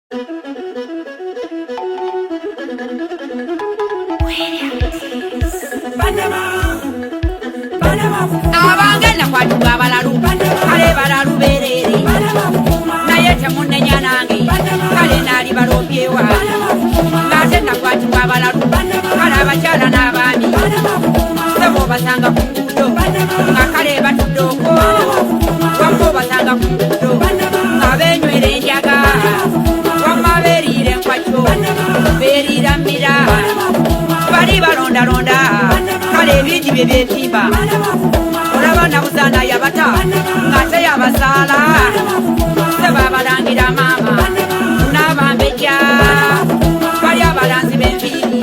Abangena kwatuka abalalu kale balalu berere naye temunenya nange kale naali balopyewa ng'ate nakwatuka abalalu kale abakyala n'abaami sebo basanga ku nguudo nga kale batudde okwo wamma obasanga ku nguudo nga beenywera enjaga wamma beeriira enkwacyo beeriira mmira bali balondalonda kale ebingi bye byetimba olaba nabuzaana yabata ng'ate yabasaala seba abalangira maama n'abambejja bali abalanzi b'enviiri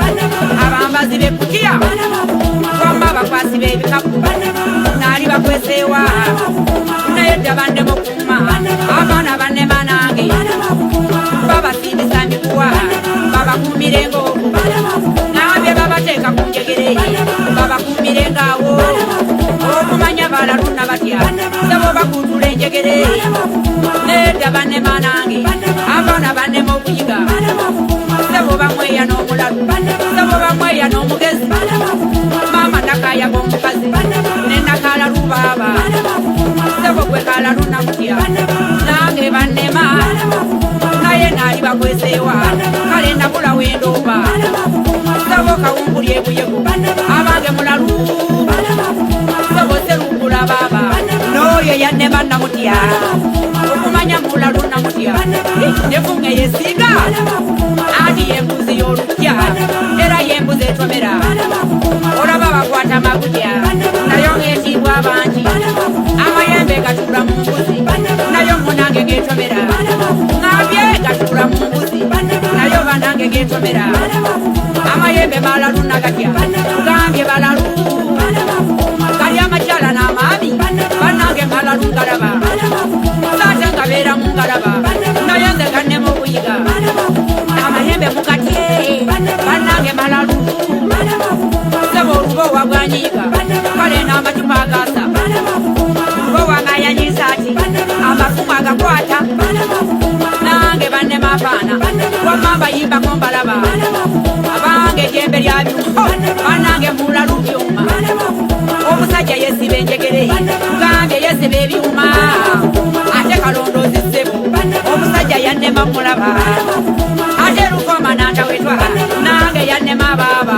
abambazi b'ekkutiya wamma abakwasi b'ebikapu naali bakweseewa naye dda bannema okuuma abaana bannema nange babasindisa mikuwa babakuumirenga okwo nabye babateeka ku njegere babakuumirenga awo okumanya balaluna batya sebo bakuutula enjegere nedda bannema nange abaana bannema okuyiga sebo bamweya n'omulalu sebo bamweya n'omugezi maama nakayaga omukazi nenakalalu baaba sebo gwe kalalu nakutya nange bannema naye naali bakweseewa kale nabula wendooba sebo kawumbuli ebuyego abange mulalu sebo serugula baaba n'oyo yannema namutya okumanya mulalu namutya nefunga yesiga ati yembuzi y'olutya era yembuzi etomera olaba bakwata amagulya nayo ng'etiibwa abangi amayembe gatuula mu mbuzi nayo munange getomera ng'abye gatuula mu mbuzi nayo banange getomera amayembe malalu nagatya gambye balalu gali amakyala n'amaami bannange malalu ngalaba saate ngabeera mu ngalaba naye nze gannema okuyiga amayembe mugatye bannange malalu sebo oluba owagwanyiiga kale n'amacuma agaasa oluba owangayanyiisa ati amafumu agakwata nange bannema afaana wamma mbayimbako mbalaba abange ejjembe lya byuma bannange mulalu byuma omusajja yesiba enjegere gambye yesiba ebyuma ate kalondoozi ssebo omusajja yannema mulaba ate lukoma n'atawetwa nange yannema abaaba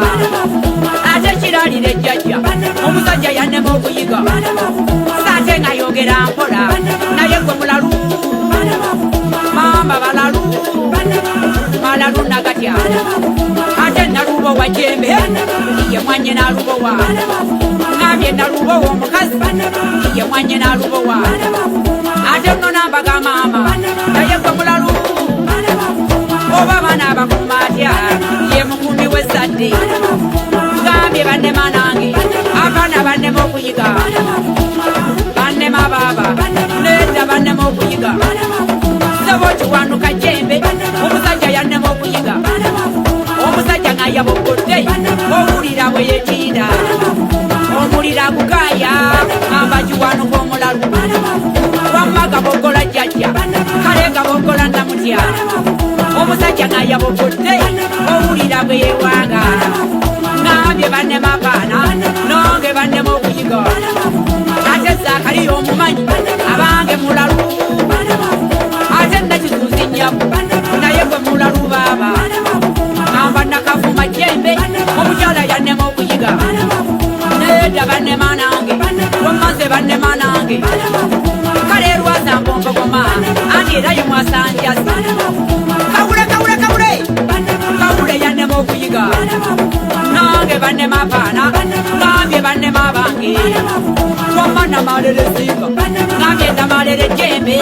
ate kiraalira ejjajja omusajja yannema okuyiga saate nga yogera mpola naye gwe mulalu maama balalu malalu nagatya ate nalubo wa jembe ye mwanye nalubowa ngambye nalubowa omukazi ye mwanye nalubowa ate nno nambaga maama naye gwe mulalu oba baana abakuuma atya ye mukuumi w'ezzadde ngambye bannema nange abaana bannema okuyiga bannema baaba nedda bannema okuyiga sebo kiwanuka jembe omusajja yannema okuyiga omusajja nga yaboggodde owulira bwe yetinda omulira gukaaya ngamba kiwanuka omulalu wamma gaboggola jjajja kale gaboggola namutya omusajja nga yaboggodde owulira bwe yewanga ngambye bannema abaana nonge bannema okuyiga ate Zakariya omumanyi abange mulalu ate nakisuuzi nnyaku naye gwe mulalu baaba ngamba nakavuma jembe omukyala yannema okuyiga nedda bannema nange wammaze bannema nange kale lwaza mbombogoma anti era ye mwasanjazi kawule yannema okuyiga nange bannema abaana ngambye bannema abange wamma namalere singa ngambye namalere jembe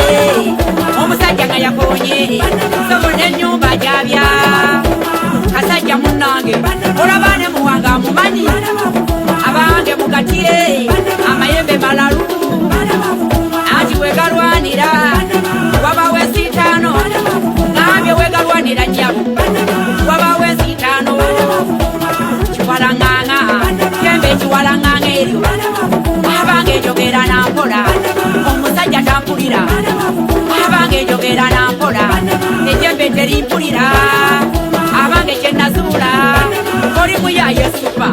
omusajja nga yakonye sobo n'ennyumba gyabya kasajja munnange olabane muwanga amumanyi abange mugatye amayembe malalu anti wegalwanira wabawo ensiitaano ngambye wegalwanira nnyabo wabawo ensiitaano kiwalaŋŋaŋa jembe ekiwalaŋŋaŋa eryo abange njogera nampola omusajja tampulira abange njogera nampola ejjembe eddembe terimpulira abange kyennazuula oli muyaye supa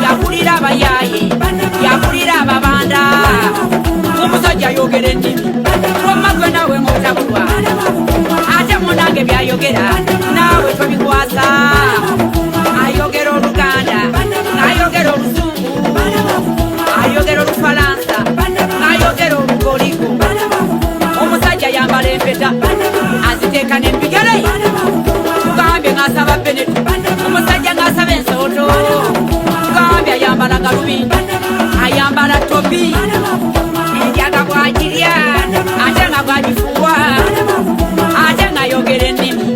yakulira abayaaye yakulira ababanda omusajja ayogera ennimi wamagwe naawe ng'otabulwa ate munange byayogera naawe tobikwasa ayogera Oluganda ayogera Oluzungu ayogera Olufalansa ayogera Olugoligo omusajja yambala empeta aziteeka n'embigere tugambye ng'asaba Beneti omusajja ng'asaba ensooto tugambye ayambala galubindi ayambala tobi enjaga bwagirya ate nga bwagifuwa ate ng'ayogera ennimi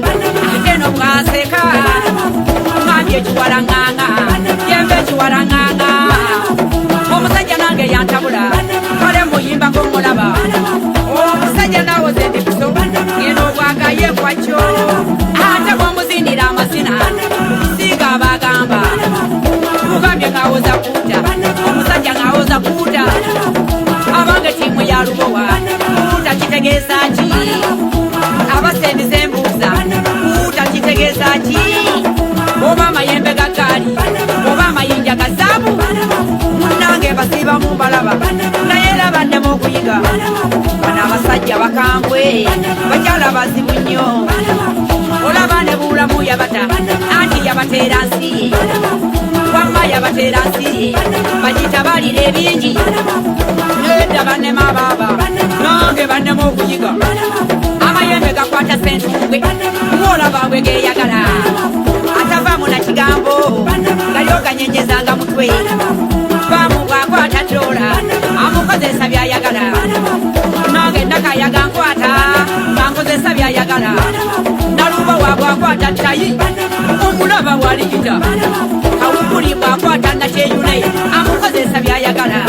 ate n'obwaseka ngambye ekiwalaŋŋaŋa yemba ekiwalaŋŋaŋa omusajja nange yantabula kale muyimba ng'omulaba omusajja nawoze ndibuso ngeno obwagaye kwakyo ate bwomuzindira amazina singa abagamba tugambye ng'awoza kuuta omusajja ng'awoza kuuta abange tiimu ya Lubowa kuuta kitegeeza ki abasendiza embuuza kuuta kitegeeza ki oba amayembe ga gaali oba amayinja ga zaabu munange basiiba mu mbalaba naye era baddemu okuyiga bano abasajja bakambwe bakyala bazibu nnyo olaba ne buulamu yabata anti yabateera nsi wamma yabateera nsi bagita balira ebingi nedda bannema abaaba nange bannemu okuyiga amayembe gakwata sentumbwe ng'olababwe geeyagala atavaamu na kigambo galyoganyenyezanga mutwe vaamu bwakwata dola amukozesa byayagala nange nakayaga nkwata bankozesa byayagala naluba wabwakwata tayi omulaba waligita kawukuli bwakwata nakyeyune amukozesa byayagala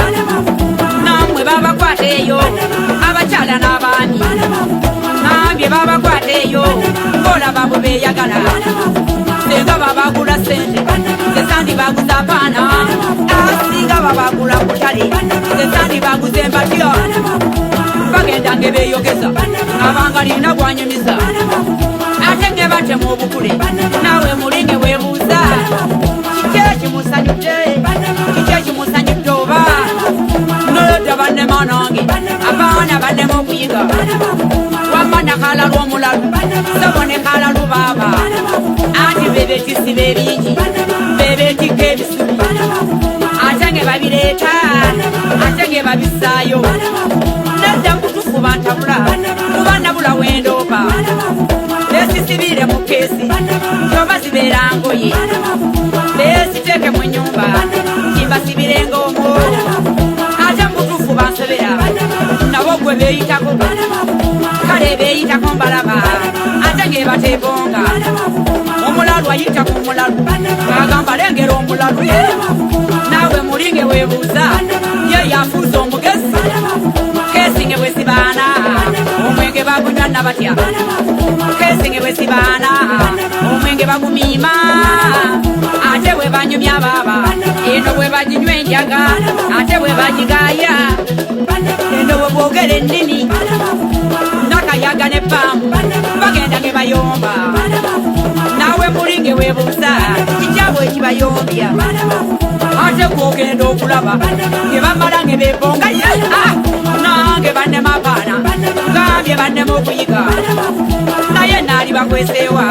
namwe babakwata eyo abakyala n'abaami nambye babakwata eyo ng'olaba bwe beeyagala senga babagula sente zesandi baguza abaana asinga babagula kutale zesandi baguza embatya bagenda nge beeyogeza abangalina gwanyumiza ate nge batemu obukule naawe mulinge weebuuza kiki ekimusanyudde kiki ekimusanyudde oba nedda bannema nange abaana bannema okuyiga wamma nakala lw'omulalu sabonekala lubaaba anti bebetisi bebingi bebetikka ebisubi ate nge babireeta ate nge babisaayo nedda mutufu bantabula kuba nabula wendoopa besisibire mu keesi toba zibeera ngoye besiteeke mu nnyumba kimbasibirenga omwo ate mutufu bansobera nabo gwe beeyitako kale beeyitako mbalaba ate nge bateegonga omulalu ayita ku mulalu agamba lengera omulalu naawe mulinge weebuuza ye yafuuza omugezi keesi nge bwesibaana omwenge bagunywa nabatya keesi nge bwesibaana omwenge bagumiima ate bwe banyumya baaba eno bwe baginywa enjaga ate bwe bagigaaya eno bwe bwogera ennimi nakayaga ne bbaamu bagenda nge bayomba naawe mulinge weebuuza kikyabwe ekibayombya ate gwogenda okulaba nge bamala nge beebonga nange bannema abaana gambye bannema okuyiga naye naali bakweseewa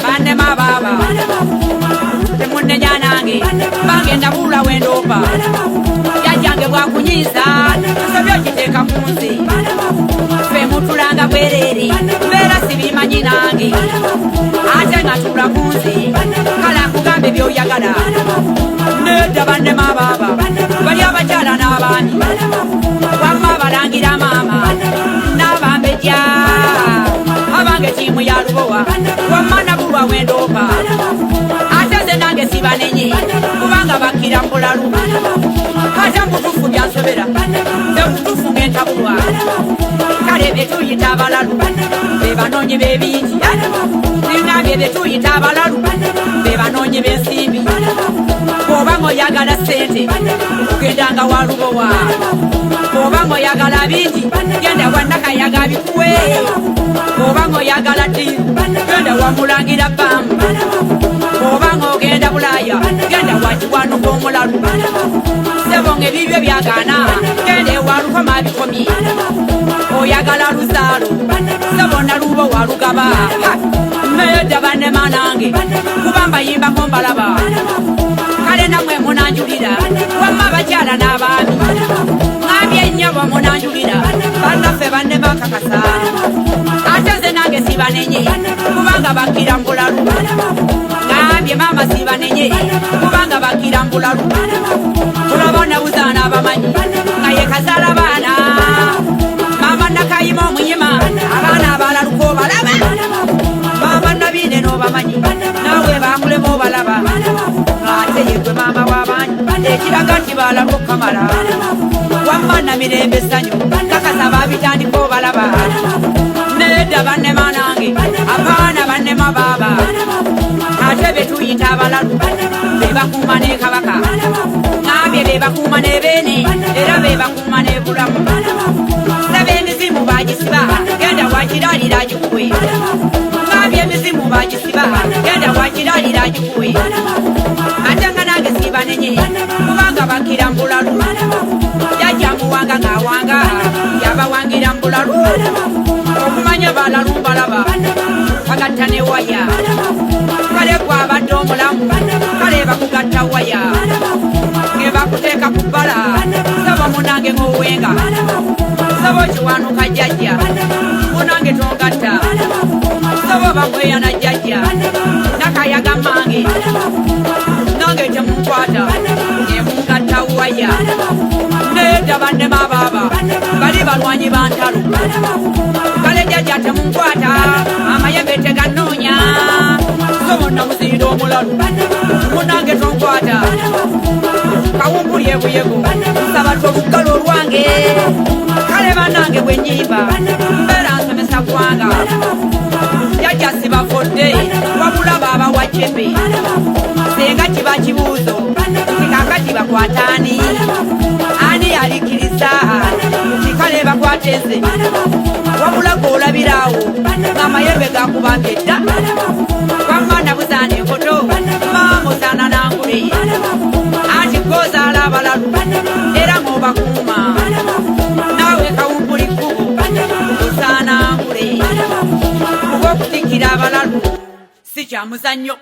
bannema abaaba temunnenya nange bagenda buula wendoopa jajjange bwakunyiisa nsabye okiteeka ku nsi fe mutulanga bwereere mbeera sibimanyi nange ate nga tuula ku nsi kale akugambe byoyagala nedda bannema abaaba bali abakyala n'abaami wamma abalangira maama n'abambejja abange tiimu ya Lubowa wamma nabulwa wendoopa ate nze nange sibanenye kubanga bakkira mbulalu ate mutufu byansobera temutufu ng'entabulwa kale betuyita abalalu bebanoonyi b'ebingi ningambye betuyita abalalu bebanoonyi b'ensimbi bw'oba ng'oyagala ssente ogendanga wa Lubowa Obango yagala bingi genda wanaka yagabikuwe Obango yagala ti genda wamulangira bamu Obango genda bulaya genda wakiwanu ng'omulalu Sebonge bibyo byagana genda walukoma bikomi Oyagala luzaalo sebona lubo walugaba Meda banne manange kubamba yimbako mbalaba Kale namwe munanjulira wamma bakyala n'abaami Ngambye nnyabo munanjulira bannaffe banne bakakasa Ate nze nange sibanenye kubanga bakira mbulalu Ngambye mama sibanenye kubanga bakira mbulalu Kulabona buzaana abamanyi nga ye kazaala baana Mama nakayima omuyima abaana abalaluko balaba Mama nabine n'obamanyi nawe bakulema obalaba Ate yegwe mama w'abanyi ekiraga nti balalu okamala Wamma na mirembe sanyu kakasa babitandika obalaba Nedda banne manange abaana banne mabaaba Ate betuyita abalalu bebakuuma ne kabaka Ngambye bebakuuma n'ebeene era bebakuuma n'ebulamu Saba emizimu bagisiba genda wakiraalira agikuwe Ngambye emizimu bagisiba genda wakiraalira agikuwe Ate nga nange sibanenye kubanga bakira mbulalu Jajja muwanga ng'awanga yabawangira mbulalu Okumanya balalu mbalaba bagatta ne waya Kale gwabadde omulamu kale bakugatta waya Nge bakuteeka ku bbala saba munange ng'owenga Saba okiwanuka jjajja munange tongatta Saba bakweyana jjajja nakayaga mmange Nange temunkwata nemungatta waya Nedda banne mabaaba bali balwanyi bantalo Kale jjajja temunkwata amayembe tegannoonya Sobonna muziira omulalu munange tonkwata Kawumpuli ebuyego nsaba tolugalo olwange Kale bannange bwe nnyimba mbeera nsomesa ggwanga Jjajja sibafodde wabula baaba wajjembe Senga kiba kibuuzo kikakati bakwataani Ani yalikiriza kikale bakwateze wabula g'olabiraawo ng'amayembe gakubambye dda Wamma nabuzaana enkoto maama ozaana nangule Anti g'ozaala abalalu era ng'obakuuma Naawe Kawumpuli kkubo ozaana ngule Kuba okutikkira abalalu si kya muzannyo